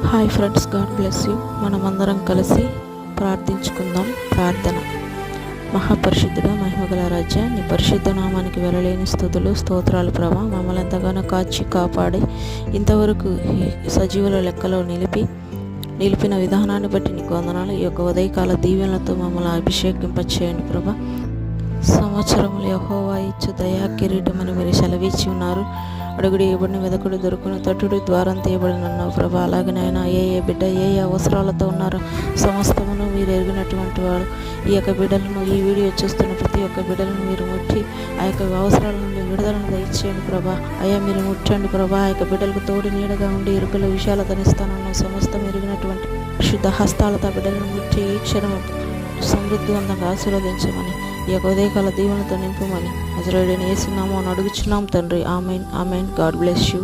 Hi friends, God bless you. మనమందరం కలిసి ప్రార్థించుకుందాం. ప్రార్థన. మహాపరిశుద్ధుడ, మహిమగల రాజ్య, నీ పరిశుద్ధ నామానికి వెలలేని స్తుతులు, స్తోత్రాలు ప్రభా. మమ్మల్ని ఎంతగానో కాచి కాపాడి ఇంతవరకు సజీవుల లెక్కలో నిలిపిన విధానాన్ని బట్టి నీకు వందనాలు. ఈ యొక్క ఉదయకాల దీవెనలతో మమ్మల్ని అభిషేకింపచేయండి ప్రభా. సంవత్సరములు యెహోవా ఇచ్చు దయా కిరీటమని మీరు సెలవిచ్చి ఉన్నారు. అడుగుడు ఇవ్వబడిన వెదకుడు దొరుకును, తట్టుడు ద్వారం తీయబడిన అన్నావు ప్రభా. అలాగనైనా ఏ బిడ్డ ఏ అవసరాలతో ఉన్నారో సమస్తమును మీరు ఎరిగినటువంటి వారు. ఈ యొక్క బిడ్డలను, ఈ వీడియో చూస్తున్న ప్రతి ఒక్క బిడ్డలను మీరు ముట్టి ఆ యొక్క అవసరాల నుండి విడుదలను దయచేయండి ప్రభా. అయ్యా మీరు ముట్టండి ప్రభా. ఆ యొక్క బిడ్డలకు తోడు నీడగా ఉండి ఇరుకుల విషయాలతనిస్తానన్న సమస్తం ఎరిగినటువంటి శుద్ధ హస్తాలతో బిడ్డలను ముట్టి ఈ క్షణం సమృద్ధివంతంగా ఆశీర్వదించమని, ఈ యొక్క ఉదయకాల దీవెనలతో నింపమని నజరేయుడైన యేసు నామమున అడుగుచున్నాం తండ్రి. Amen, amen. God bless you.